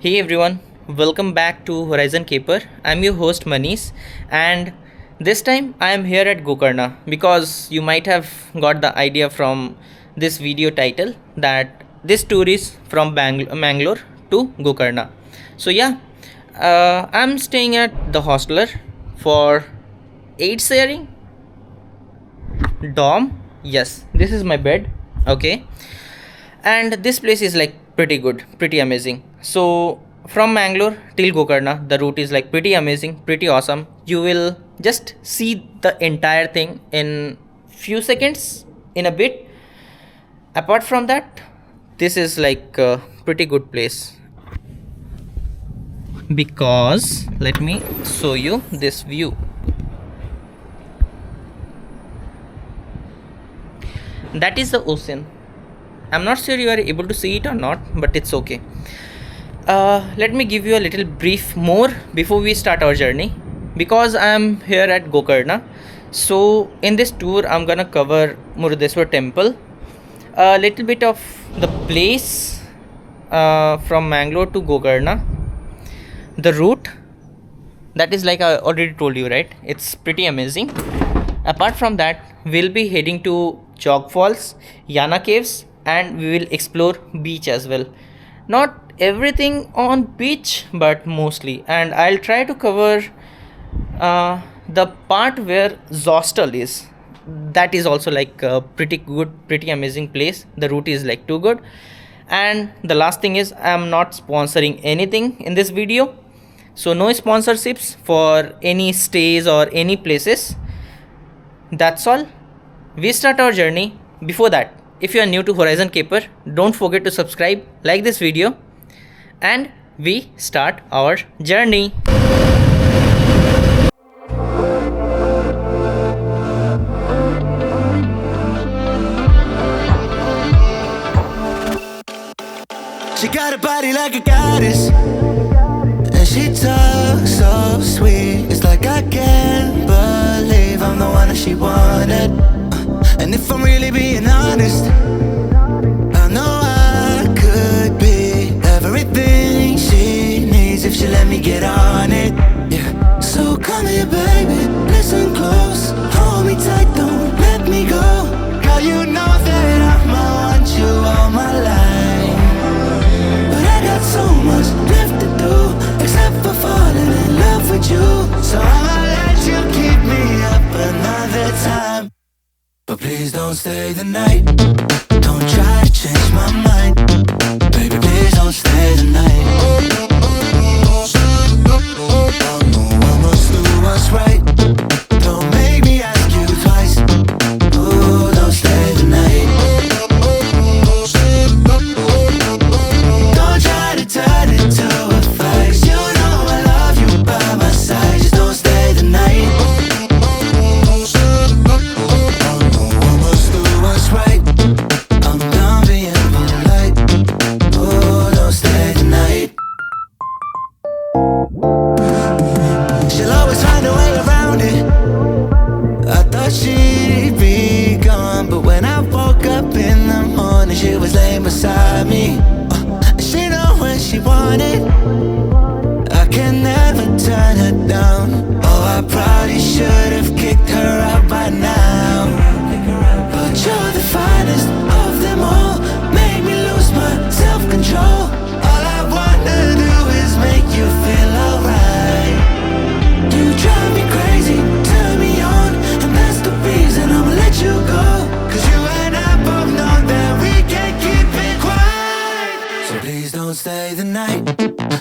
Hey everyone, welcome back to Horizon Caper. I'm your host Manish, and this time I am here at Gokarna because you might have got the idea from this video title that this tour is from Mangalore to Gokarna. So, I'm staying at the hostler for 8 sharing dorm. Yes, this is my bed. Okay, and this place is like pretty good, pretty amazing. So from Mangalore till Gokarna the route is like pretty amazing, pretty awesome. You will just see the entire thing in few seconds in a bit. Apart from that, this is like a pretty good place because let me show you this view. That is the ocean. I'm not sure you are able to see it or not, but it's okay. Let me give you a little brief more before we start our journey because I'm here at Gokarna. So, in this tour, I'm gonna cover Murudeshwar Temple, a little bit of the place from Mangalore to Gokarna, the route that is like I already told you, right? It's pretty amazing. Apart from that, we'll be heading to Jog Falls, Yana Caves, and we will explore beach as well. Not everything on beach, but mostly. And I'll try to cover the part where Zostel is. That is also like a pretty good, pretty amazing place. The route is like too good. And the last thing is I'm not sponsoring anything in this video. So no sponsorships for any stays or any places. That's all. We start our journey. Before that, if you are new to Horizon Caper, don't forget to subscribe, like this video, and we start our journey. She got a body like a goddess, and she talks so sweet. It's like I can't believe I'm the one that she wanted. And if I'm really being honest, I know I could be everything she needs if she let me get on it. Yeah. So come here, baby, listen close, hold me tight, don't let me go. Girl, you know that I'ma want you all my life, but I got so much left to do, except for falling in love with you. So I'ma let you keep me up another time, but please don't stay the night. Don't try to change my mind, baby, please don't stay the night. I must do what's right. Don't make me ask you twice. Oh, don't stay the night. Don't try to turn it to a fight. You know I love you by my side. Just don't stay the night. I must do what's right. I'm done being polite. Oh, don't stay the night. She'll always find a way around it. I thought she'd be gone, but when I woke up in the morning, she was laying beside me. She know what she wanted. I can never turn her down. Oh, I probably should have kicked her out by now, but you're the finest of them all. Make me lose my self-control. All I wanna do is make you feel alright. You drive me crazy, turn me on, and that's the reason I'ma let you go. Cause you and I both know that we can't keep it quiet. So please don't stay the night.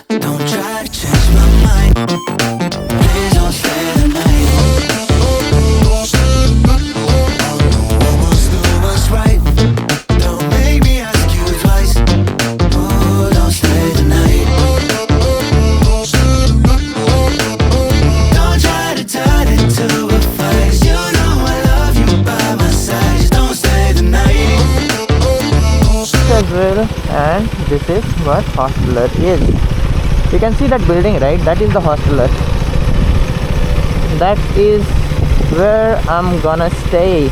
Don't try to change my mind. Please don't stay the night. I must do what's right. Don't make me ask you twice. Oh, don't stay the night. Don't try to turn it to a fight. You know I love you by my side. Just don't stay the night. As well, and this is what hostler is. You can see that building, right? That is the hostler. That is where I'm gonna stay.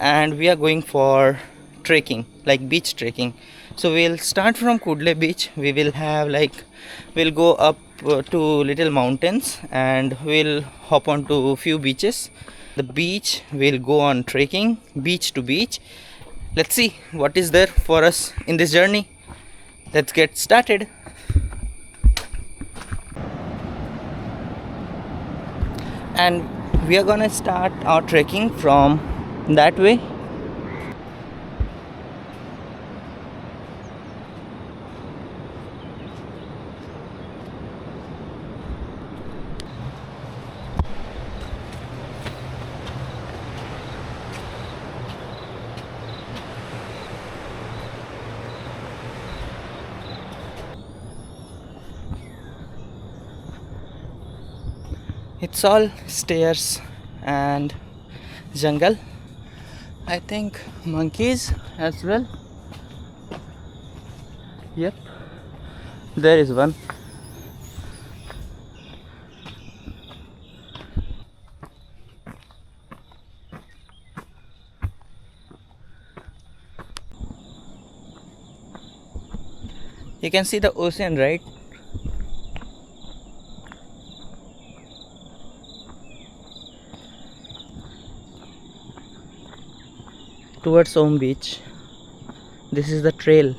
and we are going for trekking, like beach trekking. So we'll start from Kudle beach. We will have like, we'll go up to little mountains and we'll hop on to few beaches. The beach, we'll go on trekking beach to beach. Let's see what is there for us in this journey. Let's get started. And we are gonna start our trekking from that way. It's all stairs and jungle. I think monkeys as well. Yep, there is one. You can see the ocean, right? Towards Om Beach. This is the trail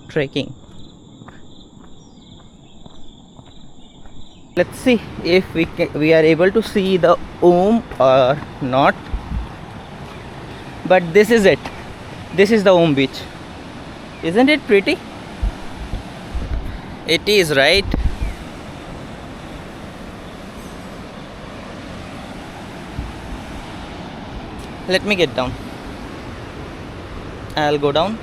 trekking. Let's see if we are able to see the Om or not. But this is it. This is the Om Beach. Isn't it pretty? It is, right? Let me get down. I'll go down.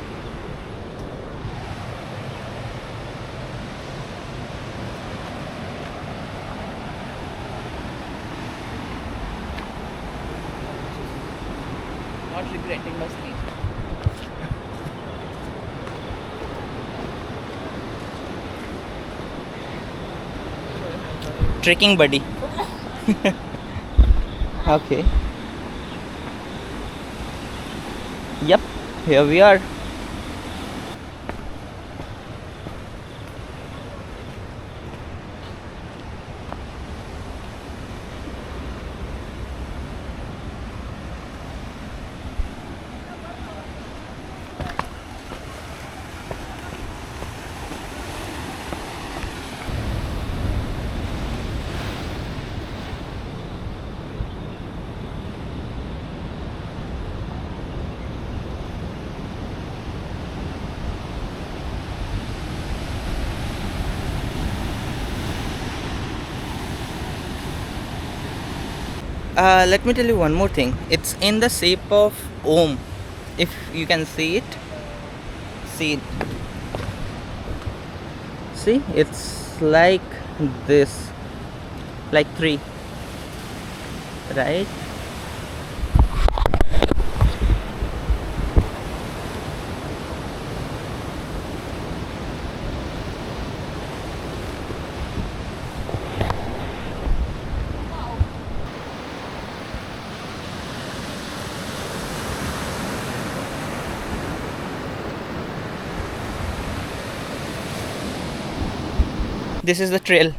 Not regretting my sleep. Trekking buddy. Okay. Yep, here we are. Let me tell you one more thing. It's in the shape of Om. If you can see it. See it. See, it's like this. Like 3. Right? This is the trail.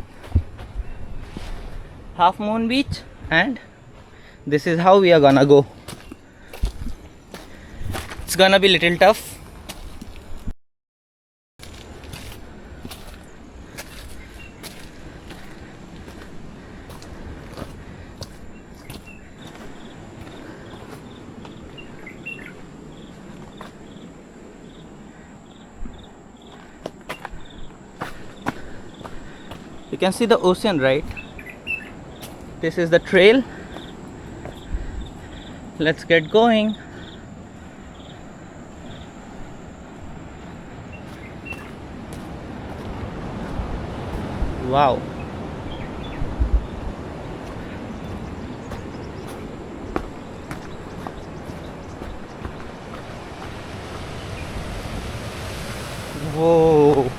Half Moon Beach, and this is how we are gonna go. It's gonna be little tough. You can see the ocean, right? This is the trail. Let's get going. Wow. Whoa.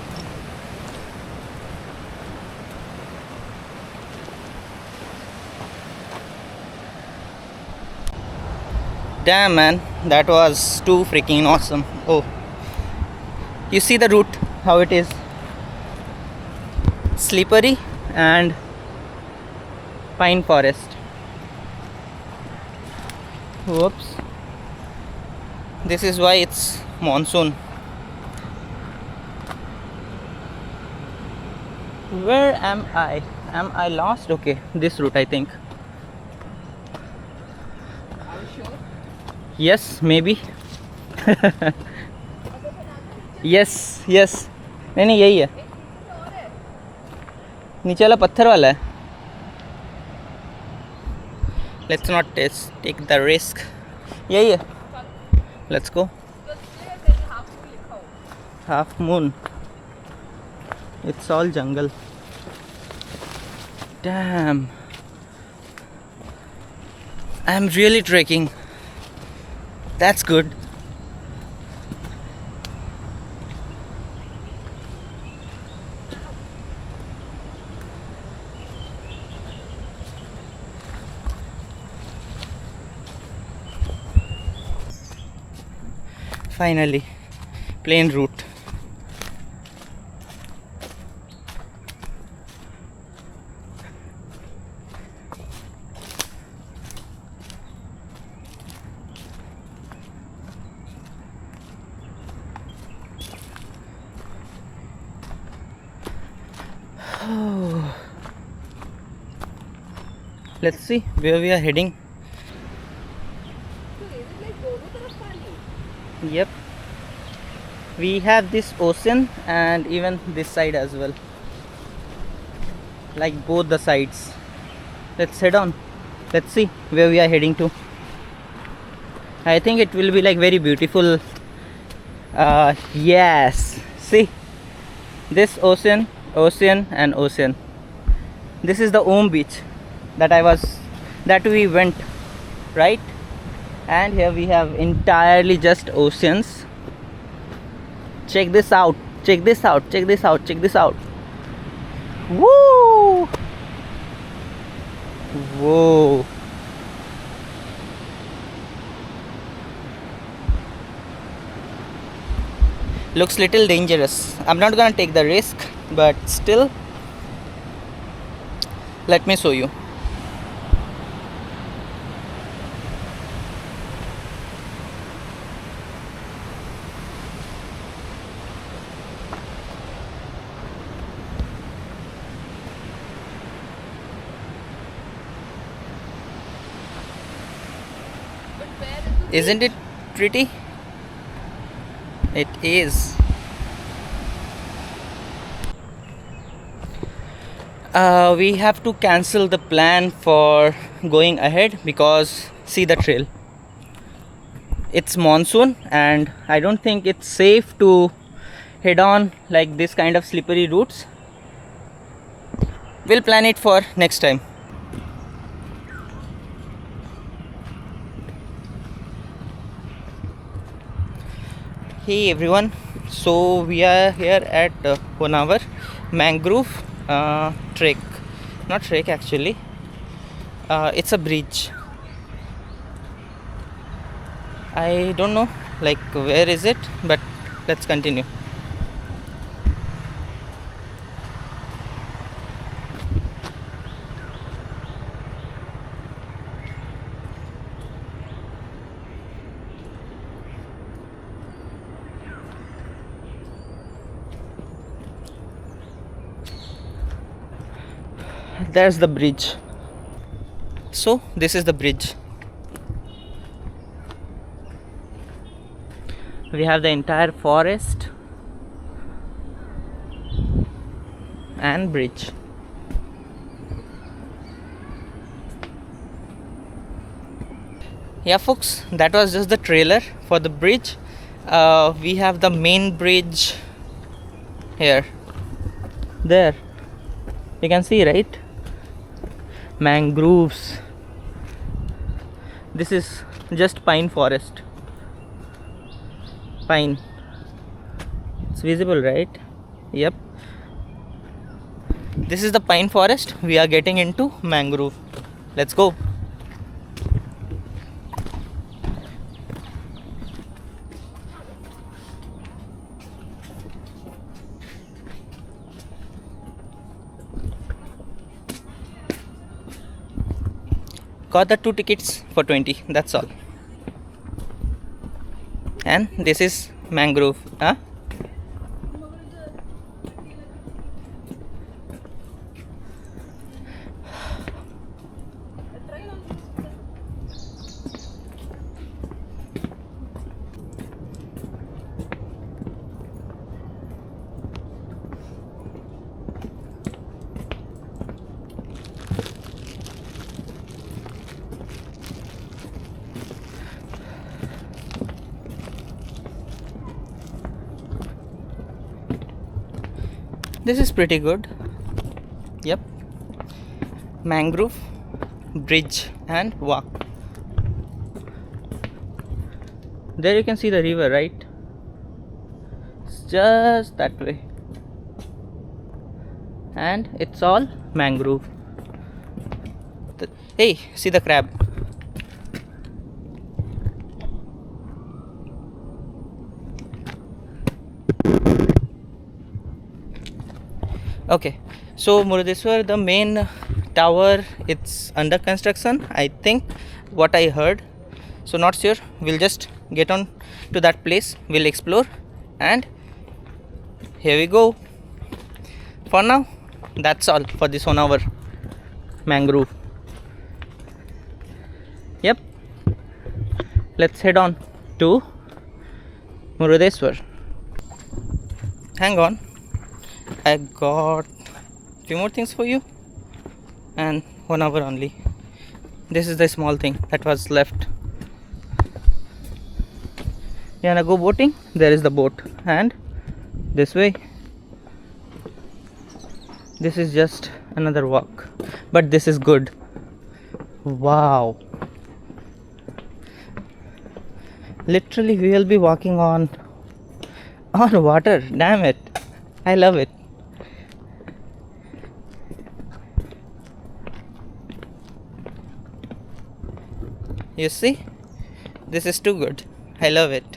Damn, man, that was too freaking awesome. Oh, you see the route, how it is slippery and pine forest. Whoops. This is why it's monsoon. Where am I? Am I lost? Okay, this route I think. Are you sure? Yes, maybe. yes, yes. नहीं यही है. नीचे वाला पत्थर वाला है. Let's not take the risk. यही है. Let's go. Half moon. It's all jungle. Damn. I'm really trekking. That's good. Finally, plain route. Let's see where we are heading. So is it like dono taraf pani? Yep, we have this ocean and even this side as well, like both the sides. Let's head on. Let's see where we are heading to. I think it will be like very beautiful. Yes, see this ocean and ocean. This is the Om beach that we went, right? And here we have entirely just oceans. Check this out, check this out, check this out, check this out. Woo! Whoa. Looks little dangerous. I'm not gonna take the risk, but still, let me show you. But where is the Isn't it pretty? It is. We have to cancel the plan for going ahead because see the trail. It's monsoon and I don't think it's safe to head on like this kind of slippery routes. We'll plan it for next time. Hey everyone, so we are here at 1 hour mangrove trek, not trek actually, it's a bridge. I don't know like where is it, but let's continue. There's the bridge. So this is the bridge. We have the entire forest and bridge. Yeah folks, that was just the trailer for the bridge. We have the main bridge here. There you can see, right? Mangroves. This is just pine forest. Pine. It's visible, right? Yep. This is the pine forest. We are getting into mangrove. Let's go. Got the 2 tickets for 20. That's all. And this is mangrove. Huh? This is pretty good. Yep. Mangrove bridge and walk. There you can see the river, right? It's just that way. And it's all mangrove. Hey, see the crab. Okay, so Murudeshwar, the main tower, it's under construction, I think, what I heard. So not sure. We'll just get on to that place. We'll explore, and here we go. For now, that's all for this 1 hour mangrove. Yep. Let's head on to Murudeshwar. Hang on. I got few more things for you, and 1 hour only. This is the small thing that was left. You wanna go boating? There is the boat, and this way. This is just another walk, but this is good. Wow. Literally we will be walking on water. Damn it. I love it. You see, this is too good. I love it.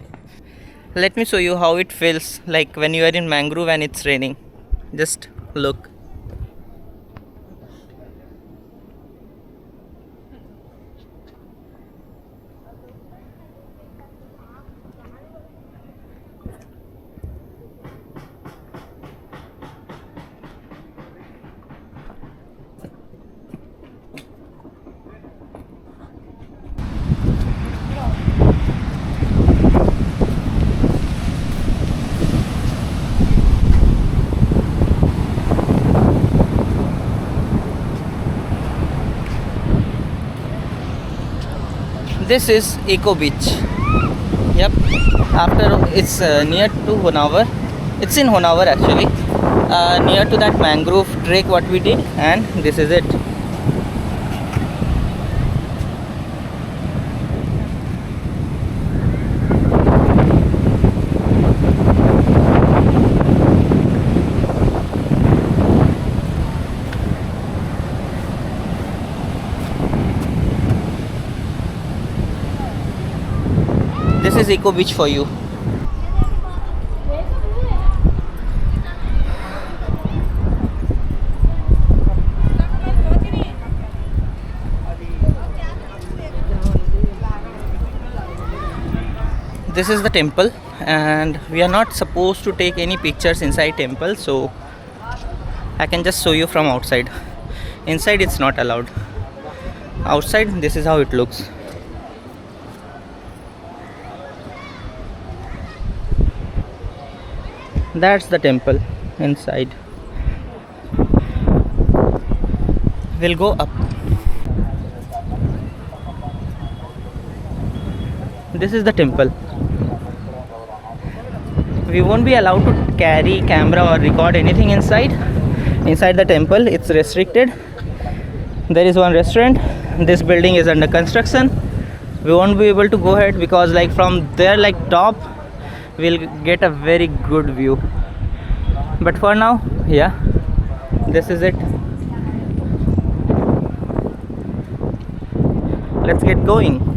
Let me show you how it feels like when you are in mangrove and it's raining. Just look. This is Eco Beach. Yep. After it's near to Honavar. It's in Honavar actually. Near to that mangrove trek what we did, and this is it. This is Eco Beach for you. This is the temple, and we are not supposed to take any pictures inside temple, so I can just show you from outside. Inside it's not allowed. Outside this is how it looks. That's the temple inside. We'll go up. This is the temple. We won't be allowed to carry camera or record anything inside the temple. It's restricted. There is one restaurant. This building is under construction. We won't be able to go ahead because like from there, like top, we'll get a very good view. But for now, yeah, this is it. Let's get going.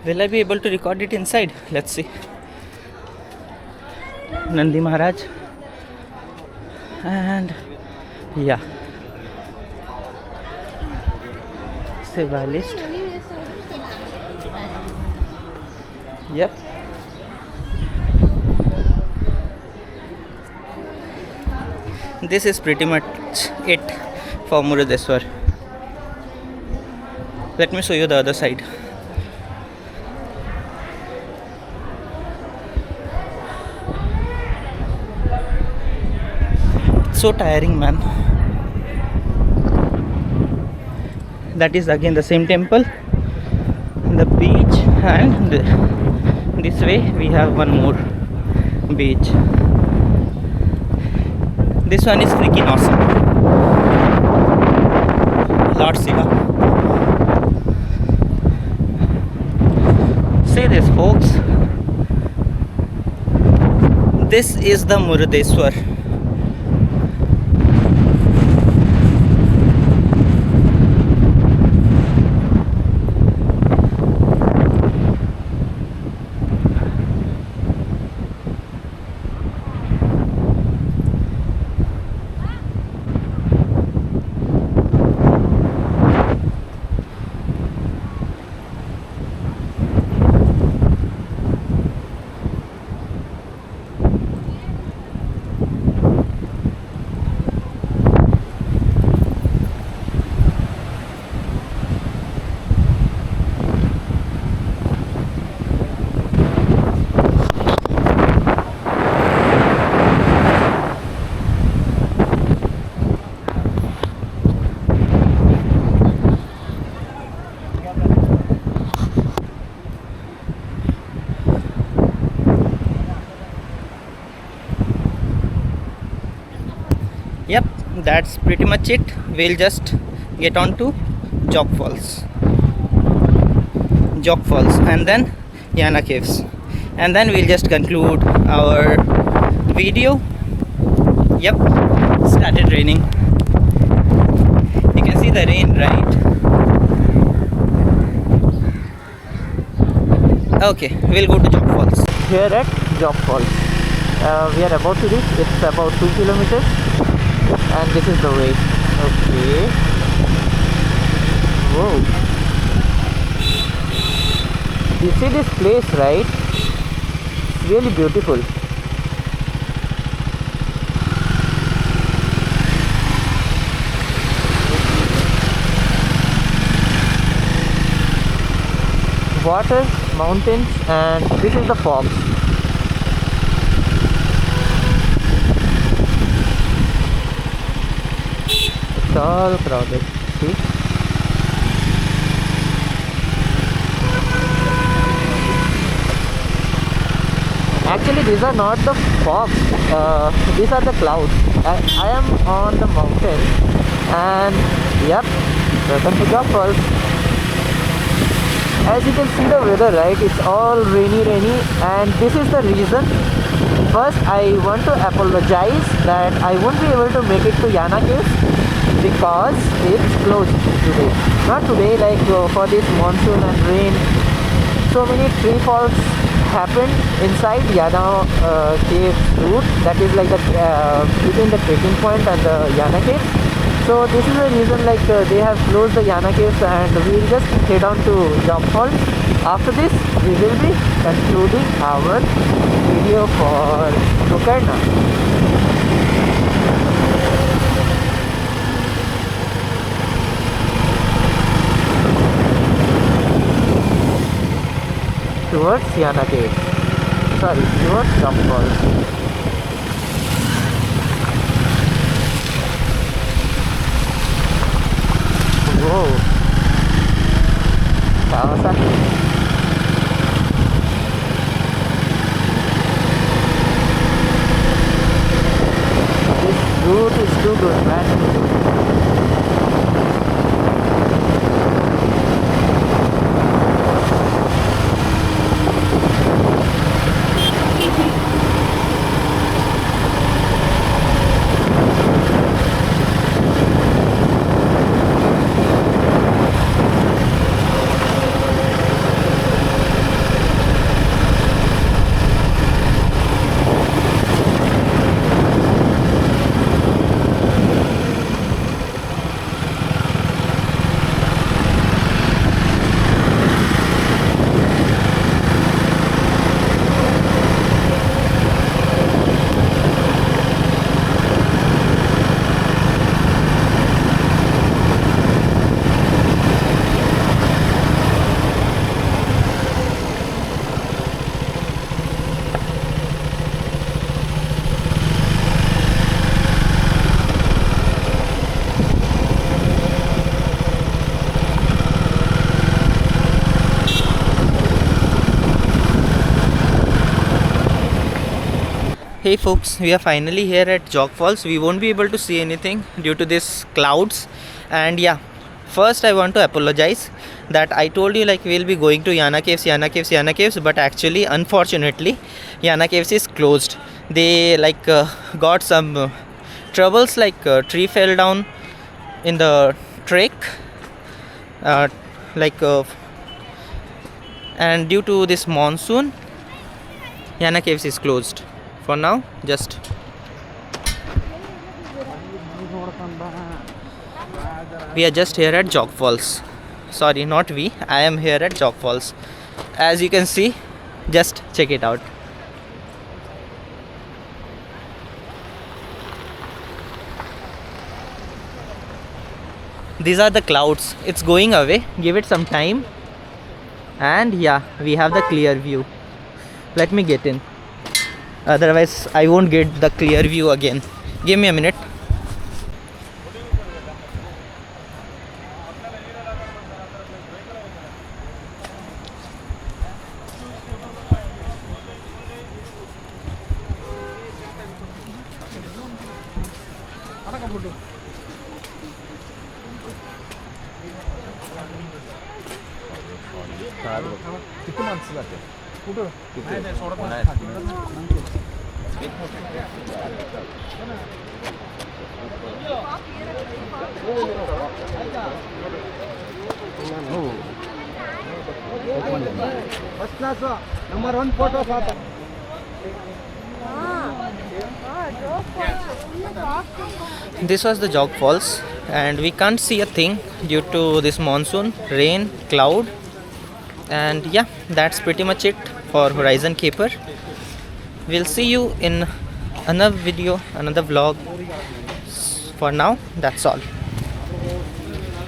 Will I be able to record it inside? Let's see. Nandi Maharaj. And yeah. Seva list. Yep. This is pretty much it for Murudeshwar. Let me show you the other side. So tiring, man. That is again the same temple, the beach, and this way we have one more beach. This one is freaking awesome. Lord Shiva. See this, folks. This is the Murudeshwar. Yep, that's pretty much it. We'll just get on to Jog Falls, and then Yana Caves, and then we'll just conclude our video. Yep, started raining. You can see the rain, right? Okay, we'll go to Jog Falls. Here at Jog Falls, we are about to reach. It's about 2 kilometers. And this is the way. Okay. Whoa. You see this place, right? It's really beautiful. Water, mountains, and this is the fog. It's all crowded. See? Actually, these are not the fog. These are the clouds. I am on the mountain, and yep, welcome to Jog Falls. As you can see the weather, right? It's all rainy, and this is the reason. First, I want to apologize that I won't be able to make it to Yana Caves because it's closed today. Not today, like for this monsoon and rain. So many tree falls happened inside Yana Caves route. That is like the between the trekking point and the Yana Caves. So this is the reason like they have closed the Yana Caves, and we will just head on to Jog Falls. After this, we will be concluding our video for Gokarna. Towards Yana Caves. Sorry, towards Jog Falls. Whoa. Kawasaki. This route is too good, man. Hey folks, we are finally here at Jog Falls. We won't be able to see anything due to these clouds. And yeah, first I want to apologize that I told you like we'll be going to Yana Caves, Yana Caves, Yana Caves, but actually, unfortunately, Yana Caves is closed. They got some troubles, like tree fell down in the trek, uh, like and due to this monsoon, Yana Caves is closed for now. Just we are just here at Jog Falls. Sorry, not we. I am here at Jog Falls. As you can see, just check it out. These are the clouds. It's going away. Give it some time. And yeah, we have the clear view. Let me get in. Otherwise, I won't get the clear view again. Give me a minute. This was the Jog Falls, and we can't see a thing due to this monsoon, rain, cloud. And yeah, that's pretty much it for Horizon Caper. We'll see you in another video, another vlog. For now, that's all.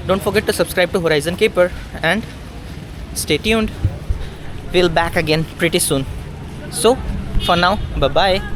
Don't forget to subscribe to Horizon Caper and stay tuned. We'll back again pretty soon. So for now, bye bye.